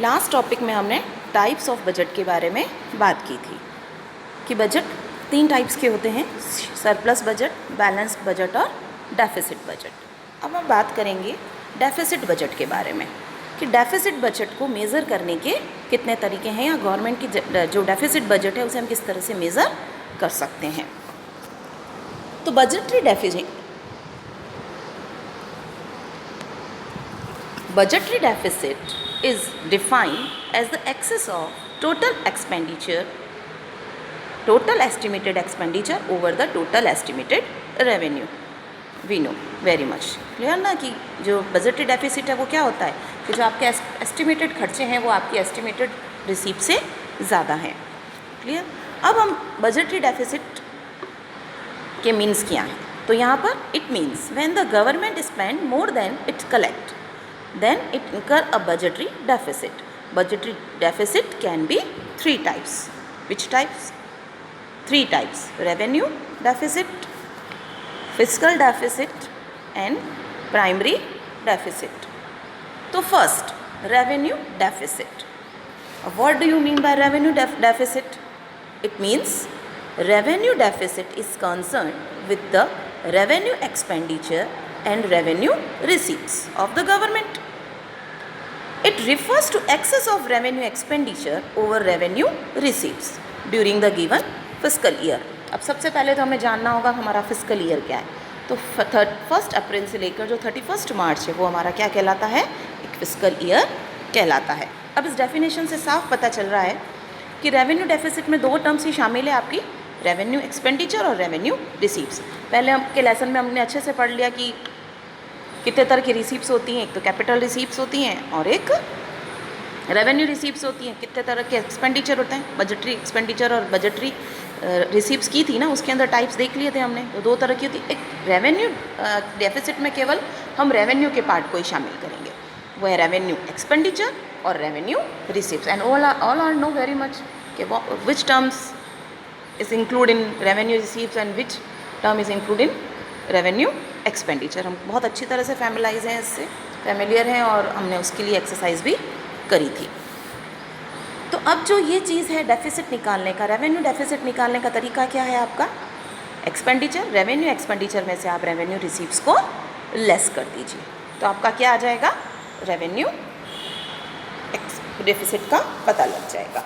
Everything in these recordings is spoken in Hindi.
लास्ट टॉपिक में हमने टाइप्स ऑफ बजट के बारे में बात की थी कि बजट 3 टाइप्स के होते हैं, सरप्लस बजट, बैलेंस्ड बजट और डेफिसिट बजट। अब हम बात करेंगे डेफिसिट बजट के बारे में कि डेफिसिट बजट को मेज़र करने के कितने तरीके हैं या गवर्नमेंट की जो डेफिसिट बजट है उसे हम किस तरह से मेज़र कर सकते हैं। तो budgetary deficit is defined as the excess of total estimated expenditure over the total estimated revenue. We know very much clear ना कि जो बजटरी डेफिसिट है वो क्या होता है कि जो आपके एस्टिमेटेड खर्चे हैं वो आपकी एस्टिमेटेड रिसीप्ट से ज़्यादा हैं। क्लियर। अब हम बजटरी डेफिसिट के मीन्स क्या हैं, तो यहाँ पर it means when the government spend more than it collect then it incur a budgetary deficit. Budgetary deficit can be 3 types. Which types? 3 types: revenue deficit, fiscal deficit and primary deficit. So first, revenue deficit. What do you mean by revenue deficit? It means revenue deficit is concerned with the revenue expenditure and revenue receipts of the government. It refers to excess of revenue expenditure over revenue receipts during the given fiscal year. अब सबसे पहले तो हमें जानना होगा हमारा फिस्कल ईयर क्या है। तो 1 अप्रैल से लेकर जो 31 मार्च है वो हमारा क्या कहलाता है, एक फिस्कल ईयर कहलाता है। अब इस डेफिनेशन से साफ पता चल रहा है कि रेवेन्यू डेफिसिट में 2 टर्म्स ही शामिल है, आपकी रेवेन्यू एक्सपेंडिचर और रेवेन्यू रिसीप्स। पहले के लेसन में हमने अच्छे से पढ़ लिया कि कितने तरह की रिसीप्स होती हैं, एक तो कैपिटल रिसीप्स होती हैं और एक रेवेन्यू रिसीप्स होती हैं। कितने तरह के एक्सपेंडिचर होते हैं, बजटरी एक्सपेंडिचर और बजटरी रिसीप्स की थी ना, उसके अंदर टाइप्स देख लिए थे हमने। तो 2 तरह की होती है। एक रेवेन्यू डेफिसिट में केवल हम रेवेन्यू के पार्ट को ही शामिल करेंगे, वो है रेवेन्यू एक्सपेंडिचर और revenue receipts. And all are know very much कि which terms is include in revenue receipts and which term is include in revenue expenditure। हम बहुत अच्छी तरह से फैमिलाइज हैं, इससे फैमिलियर हैं और हमने उसके लिए एक्सरसाइज भी करी थी। तो अब जो ये चीज़ है डेफिसिट निकालने का, रेवेन्यू डेफिसिट निकालने का तरीका क्या है आपका, एक्सपेंडिचर, रेवेन्यू एक्सपेंडिचर में से आप रेवेन्यू रिसीप्स को लेस कर दीजिए, तो आपका क्या आ जाएगा, रेवेन्यू डेफिसिट का पता लग जाएगा।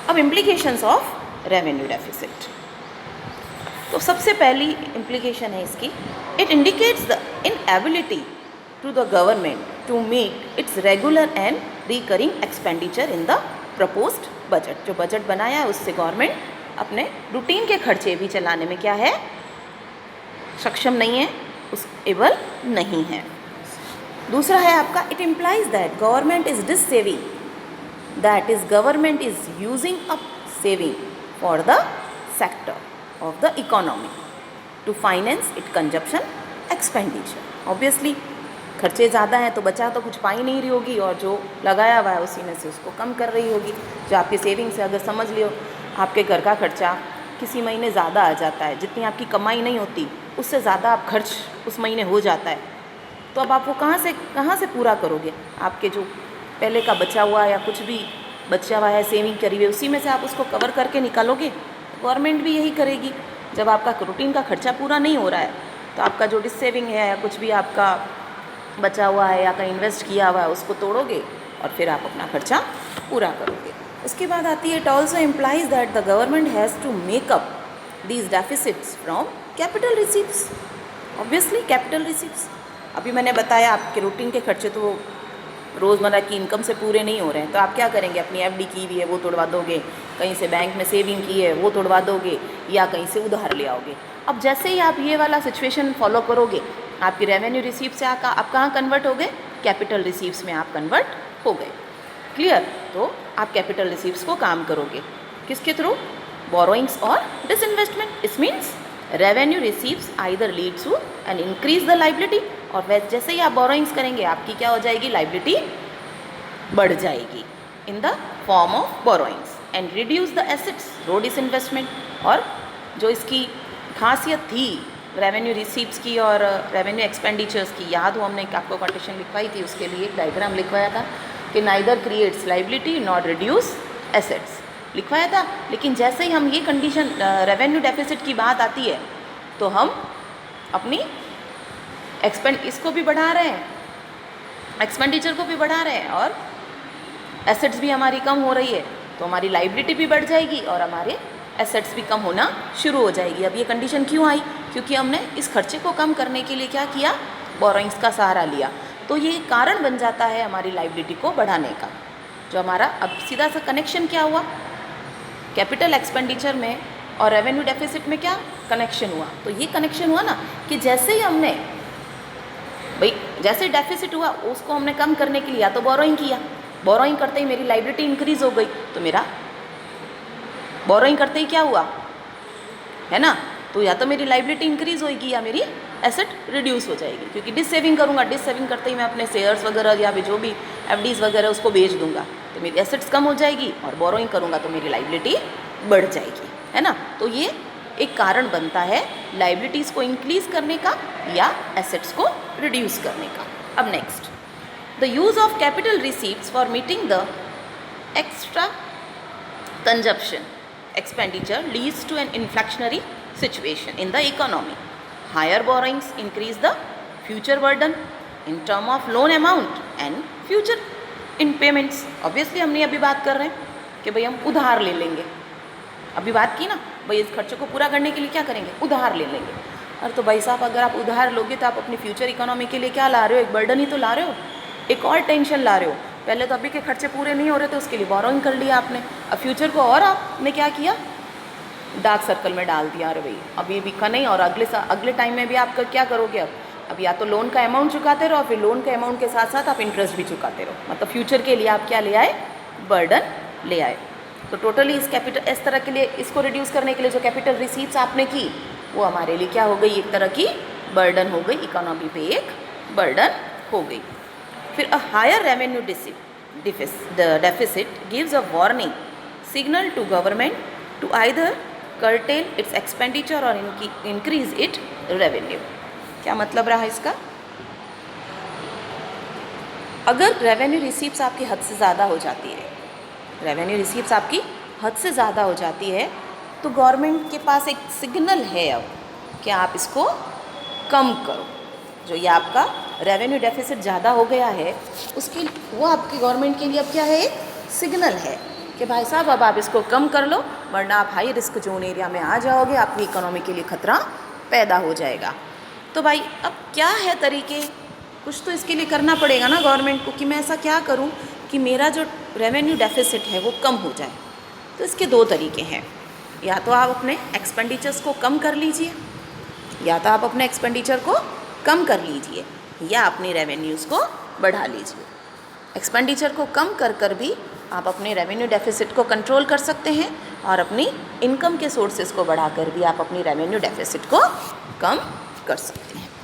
अब इम्प्लीकेशंस ऑफ रेवेन्यू डेफिसिट, तो सबसे पहली इम्प्लीकेशन है इसकी, it indicates the inability to the government to meet its regular and recurring expenditure in the proposed budget. जो बजट बनाया है उससे गवर्नमेंट अपने रूटीन के खर्चे भी चलाने में क्या है, सक्षम नहीं है, उस एबल नहीं है। दूसरा है आपका, it implies that government is dissaving, that is government is using up saving for the sector of the economy to finance its consumption expenditure। obviously खर्चे ज़्यादा हैं तो बचा तो कुछ पा ही नहीं रही होगी और जो लगाया हुआ है उसी में से उसको कम कर रही होगी। जो आपकी सेविंग से अगर समझ लियो आपके घर का खर्चा किसी महीने ज़्यादा आ जाता है, जितनी आपकी कमाई नहीं होती उससे ज़्यादा आप खर्च उस महीने हो जाता है, तो अब आप वो कहाँ से पूरा करोगे। आपके जो पहले का बचा हुआ या कुछ भी बचा हुआ है सेविंग करी हुई, उसी में से आप उसको कवर करके निकालोगे। गवर्नमेंट भी यही करेगी। जब आपका रूटीन का खर्चा पूरा नहीं हो रहा है तो आपका जो डिस सेविंग है या कुछ भी आपका बचा हुआ है या कहीं इन्वेस्ट किया हुआ है उसको तोड़ोगे और फिर आप अपना खर्चा पूरा करोगे। उसके बाद आती है, it also implies that the government has to make up these deficits from capital receipts. Obviously capital receipts, अभी मैंने बताया आपके रूटीन के खर्चे तो रोज़मर्रा की इनकम से पूरे नहीं हो रहे हैं, तो आप क्या करेंगे, अपनी एफडी की भी है वो तोड़वा दोगे, कहीं से बैंक में सेविंग की है वो तोड़वा दोगे या कहीं से उधार ले आओगे। अब जैसे ही आप ये वाला सिचुएशन फॉलो करोगे, आपकी रेवेन्यू रिसीप्ट से आप कहाँ कन्वर्ट हो गए, कैपिटल रिसीप्ट्स में आप कन्वर्ट हो गए। क्लियर। तो आप कैपिटल रिसीप्ट्स को काम करोगे किसके थ्रू, बोरोइंग्स और डिसइन्वेस्टमेंट। इस means revenue receipts either leads to and increase the liability, और वैसे जैसे ही आप बोरोइंग्स करेंगे आपकी क्या हो जाएगी, लाइबिलिटी बढ़ जाएगी in the form of borrowings and reduce the assets through disinvestment. और जो इसकी खासियत थी रेवेन्यू रिसीप्ट्स की और रेवेन्यू एक्सपेंडिचर्स की, याद हो हमने आपको क्वांटेशन लिखवाई थी, उसके लिए एक डायग्राम लिखवाया था। कि neither creates liability not reduce assets लिखवाया था। लेकिन जैसे ही हम ये कंडीशन रेवेन्यू डेफिसिट की बात आती है तो हम अपनी इसको भी बढ़ा रहे हैं, एक्सपेंडिचर को भी बढ़ा रहे हैं और एसेट्स भी हमारी कम हो रही है, तो हमारी लाइबिलिटी भी बढ़ जाएगी और हमारे एसेट्स भी कम होना शुरू हो जाएगी। अब ये कंडीशन क्यों आई? क्योंकि हमने इस खर्चे को कम करने के लिए क्या किया? बोरोइंग्स का सहारा लिया। तो ये कारण बन जाता है हमारी लाइबिलिटी को बढ़ाने का। जो हमारा अब सीधा सा कनेक्शन क्या हुआ? कैपिटल एक्सपेंडिचर में और रेवेन्यू डेफिसिट में क्या कनेक्शन हुआ? तो ये कनेक्शन हुआ ना कि जैसे ही हमने जैसे डेफिसिट हुआ उसको हमने कम करने के लिए या तो बोरोइंग किया, बोरोइंग करते ही मेरी लाइबिलिटी इंक्रीज हो गई, तो मेरा बोरोइंग करते ही क्या हुआ है ना, तो या तो मेरी लाइबिलिटी इंक्रीज होगी या मेरी एसेट रिड्यूस हो जाएगी। क्योंकि डिस सेविंग करूँगा, डिस सेविंग करते ही मैं अपने शेयर्स वगैरह या जो भी एफडीज वगैरह उसको बेच दूंगा, तो मेरी एसेट्स कम हो जाएगी, और बोरोइंग करूँगा तो मेरी लाइबिलिटी बढ़ जाएगी, है ना। तो ये एक कारण बनता है लाइबिलिटीज़ को इंक्रीज करने का या एसेट्स को रिड्यूस करने का। अब next, the use of capital receipts for meeting the extra consumption expenditure leads to an inflationary situation in the economy. Higher borrowings increase the future burden in term of loan amount and future in payments. Obviously हमने अभी बात कर रहे हैं कि भाई हम उधार ले लेंगे, अभी बात की ना भाई इस खर्चे को पूरा करने के लिए क्या करेंगे? उधार ले लेंगे। और तो भाई साहब अगर आप उधार लोगे तो आप अपनी फ्यूचर इकोनॉमी के लिए क्या ला रहे हो? एक बर्डन ही तो ला रहे हो, एक और टेंशन ला रहे हो। पहले तो अभी के खर्चे पूरे नहीं हो रहे तो उसके लिए बोरोइंग कर लिया आपने, अब फ्यूचर को और आपने क्या किया? डार्क सर्कल में डाल दिया। अरे भाई अभी बिका नहीं और अगले टाइम में भी आप क्या करोगे? अब या तो लोन का अमाउंट चुकाते रहो, फिर लोन के अमाउंट के साथ साथ आप इंटरेस्ट भी चुकाते रहो, मतलब फ्यूचर के लिए आप क्या ले आए? बर्डन ले आए। तो टोटली इस कैपिटल इस तरह के लिए इसको रिड्यूस करने के लिए जो कैपिटल रिसीट्स आपने की वो हमारे लिए क्या हो गई? एक तरह की बर्डन हो गई, इकोनॉमी पे एक बर्डन हो गई। फिर a higher revenue deficit gives a warning signal to government to either curtail its expenditure और इंक्रीज इट रेवेन्यू। क्या मतलब रहा इसका? अगर रेवेन्यू रिसीप्ट्स आपकी हद से ज़्यादा हो जाती है, रेवेन्यू रिसीप्ट्स आपकी हद से ज़्यादा हो जाती है तो गवर्नमेंट के पास एक सिग्नल है अब कि आप इसको कम करो। जो ये आपका रेवेन्यू डेफिसिट ज़्यादा हो गया है उसके वो आपकी गवर्नमेंट के लिए अब क्या है? एक सिग्नल है कि भाई साहब अब आप इसको कम कर लो वरना आप हाई रिस्क जोन एरिया में आ जाओगे, आपकी इकोनॉमी के लिए खतरा पैदा हो जाएगा। तो भाई अब क्या है तरीके? कुछ तो इसके लिए करना पड़ेगा ना गवर्नमेंट को कि मैं ऐसा क्या करूं कि मेरा जो रेवेन्यू डेफिसिट है वो कम हो जाए। तो इसके दो तरीके हैं, या तो आप अपने एक्सपेंडिचर्स को कम कर लीजिए, या तो आप अपने एक्सपेंडिचर को कम कर लीजिए या अपनी रेवेन्यूज़ को बढ़ा लीजिए। एक्सपेंडिचर को कम कर कर भी आप अपने रेवेन्यू डेफिसिट को कंट्रोल कर सकते हैं और अपनी इनकम के सोर्सेज को बढ़ाकर भी आप अपनी रेवेन्यू डेफिसिट को कम कर सकते हैं।